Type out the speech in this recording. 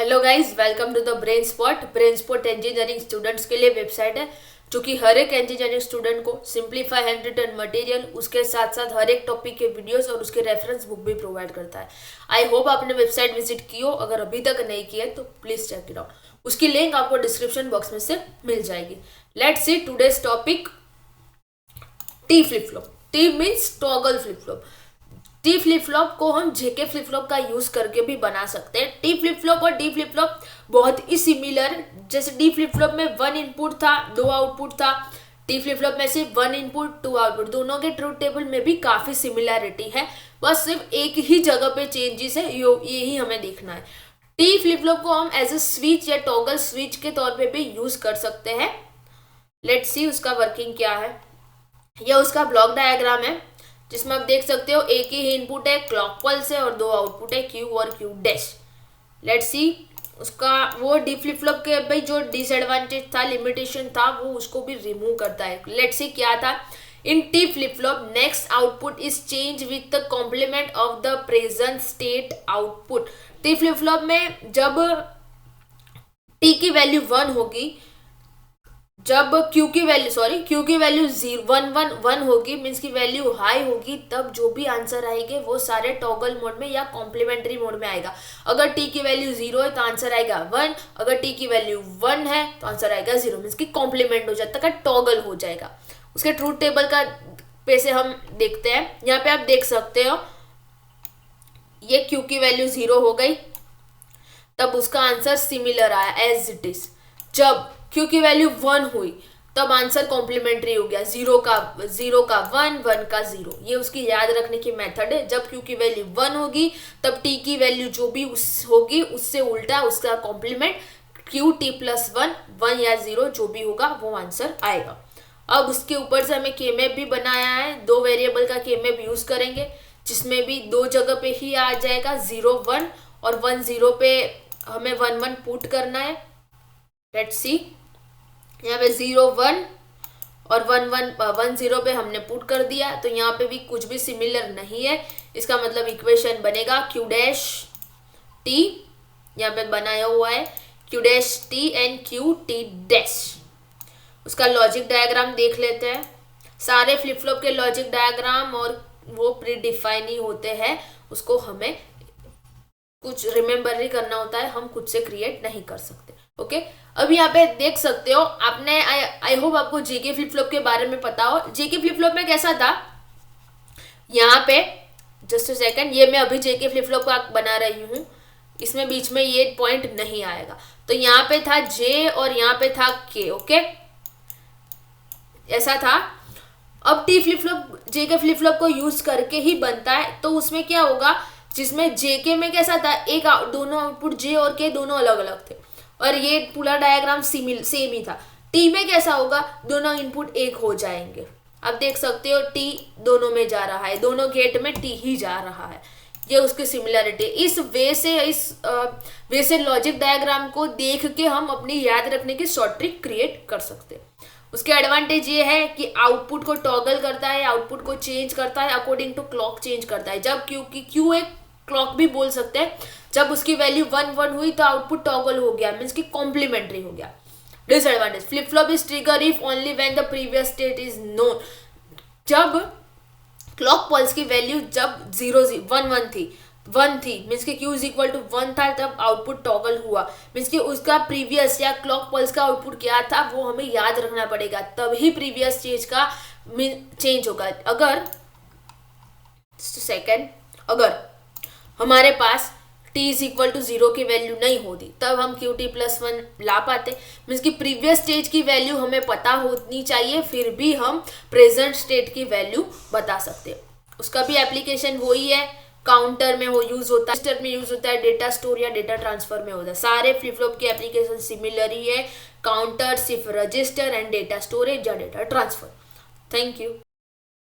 Hello guys, welcome to the brain spot. Brain spot engineering students के लिए website है जो कि हर एक इंजीनियरिंग स्टूडेंट को सिंप्लीफाई हैंड रिटन मटेरियल, उसके साथ साथ हर एक टॉपिक के वीडियोस और उसके रेफरेंस बुक भी प्रोवाइड करता है। आई होप आपने वेबसाइट विजिट की हो। अगर अभी तक नहीं की है तो प्लीज चेक इट आउट। उसकी लिंक आपको डिस्क्रिप्शन बॉक्स में से मिल जाएगी। Let's see today's topic, T flip flop. T means toggle flip flop. T flip flop को हम जेके फ्लिप फ्लॉप का यूज करके भी बना सकते हैं। टी फ्लिप फ्लॉप और डी फ्लिप फ्लॉप बहुत ही सिमिलर। जैसे डी फ्लिप फ्लॉप में 1 इनपुट था, 2 आउटपुट था। टी फ्लिप फ्लॉप में सिर्फ 1 इनपुट 2 आउटपुट। दोनों के ट्रूथ टेबल में भी काफी सिमिलैरिटी है, बस सिर्फ एक ही जगह पे चेंजेस है, यही हमें देखना है। टी फ्लिप फ्लॉप को हम एज ए स्विच या टॉगल स्विच के तौर पे भी यूज कर सकते हैं। लेट्स सी उसका वर्किंग क्या है। यह उसका ब्लॉक डायग्राम है जिसमें आप देख सकते हो एक ही इनपुट है, क्लॉक पल्स है और 2 आउटपुट है, क्यू और क्यू डैश। लेट्स सी उसका वो डी फ्लिप फ्लॉप के भाई जो डिसएडवांटेज था, लिमिटेशन था, वो उसको भी रिमूव करता है। लेट्स सी क्या था। In T flip flop next output is change with the complement of the present state output. T flip flop में जब टी की वैल्यू 1 होगी, जब क्यू की वैल्यू 1 होगी, मीन्स की वैल्यू हाई होगी, तब जो भी आंसर आएंगे वो सारे टॉगल मोड में या कॉम्प्लीमेंट्री मोड में आएगा। अगर टी की वैल्यू 0 है तो आंसर आएगा 1, अगर टी की वैल्यू 1 है तो आंसर आएगा 0, मीन्स की कॉम्प्लीमेंट हो जाता है, टॉगल हो जाएगा। उसके ट्रूथ टेबल का पे से हम देखते हैं। यहाँ पे आप देख सकते हो ये क्यू की वैल्यू 0 हो गई, तब उसका आंसर सिमिलर आया एज इट इज। जब क्यू की वैल्यू 1 हुई तब आंसर कॉम्प्लीमेंट्री हो गया, 0 का 1, 1 का 0। ये उसकी याद रखने की मेथड है। जब क्यू की वैल्यू 1 होगी तब टी की वैल्यू जो भी होगी उससे उल्टा उसका कॉम्प्लीमेंट क्यू टी प्लस 1, 1 या 0 जो भी होगा वो आंसर आएगा। अब उसके ऊपर से हमें के मैप भी बनाया है। 2 वेरिएबल का के मैप यूज करेंगे जिसमें भी 2 जगह पे ही आ जाएगा, 0 1 और 1 0 पे हमें 1 1 पुट करना है। लेट्स सी यहाँ पे 0 1 और 1 0 पे हमने पुट कर दिया, तो यहाँ पे भी कुछ भी सिमिलर नहीं है। इसका मतलब इक्वेशन बनेगा क्यू डैश टी, यहाँ पे बनाया हुआ है Q dash T and Q T dash. उसका लॉजिक डायग्राम देख लेते हैं। सारे फ्लिप फ्लॉप के लॉजिक डायग्राम और वो प्री डिफाइन ही होते हैं, उसको हमें कुछ रिमेम्बर ही करना होता है, हम खुद से क्रिएट नहीं कर सकते। ओके अब यहाँ पे देख सकते हो आपने, आई होप आपको जेके फ्लिप फ्लॉप के बारे में पता हो। जेके फ्लिप फ्लॉप में कैसा था, यहाँ पे जस्ट अ सेकंड, ये मैं अभी जेके फ्लिप फ्लॉप का बना रही हूँ, इसमें बीच में ये पॉइंट नहीं आएगा। तो यहाँ पे था जे और यहाँ पे था के। ओके ऐसा था। अब T flip flop JK flip flop को यूज करके ही बनता है, तो उसमें क्या होगा, जिसमें जेके में कैसा था, दोनों आउटपुट जे और के दोनों अलग अलग थे और ये पूरा डायग्राम सेम ही था। टी में कैसा होगा, दोनों इनपुट एक हो जाएंगे। आप देख सकते हो टी दोनों में जा रहा है, दोनों गेट में टी ही जा रहा है। ये उसकी सिमिलरिटी। इस वे से लॉजिक डायग्राम को देख के हम अपनी याद रखने की शॉर्ट ट्रिक क्रिएट कर सकते हैं। उसके एडवांटेज ये है कि आउटपुट को टॉगल करता है, आउटपुट को चेंज करता है, अकॉर्डिंग टू क्लॉक चेंज करता है। जब क्यू एक क्लॉक भी बोल सकते हैं, जब उसकी वैल्यू 1 1 हुई तो आउटपुट टॉगल हो गया, मीन्स की कॉम्प्लीमेंट्री हो गया। Disadvantage, flip flop is trigger if only when the previous state is known. जब क्लॉक पल्स की वैल्यू जब 1 थी, मीन्स की क्यू इज इक्वल टू 1 था, तब आउटपुट टॉगल हुआ, मीन्स की उसका प्रीवियस या क्लॉक पल्स का आउटपुट क्या था वो हमें याद रखना पड़ेगा, तभी प्रीवियस स्टेज का चेंज होगा। अगर अगर हमारे पास t इज इक्वल टू 0 की वैल्यू नहीं होती, तब हम क्यू टी प्लस 1 ला पाते, मीन्स की प्रीवियस स्टेज की वैल्यू हमें पता होनी चाहिए, फिर भी हम प्रेजेंट स्टेट की वैल्यू बता सकते हैं। उसका भी एप्लीकेशन वही है, काउंटर में यूज होता है, रजिस्टर में यूज होता है, डेटा स्टोर या डेटा ट्रांसफर में होता है। सारे फ्लिप फ्लॉप की एप्लीकेशन सिमिलर ही है, काउंटर सिर्फ रजिस्टर एंड डेटा स्टोरेज या डेटा ट्रांसफर। Thank you.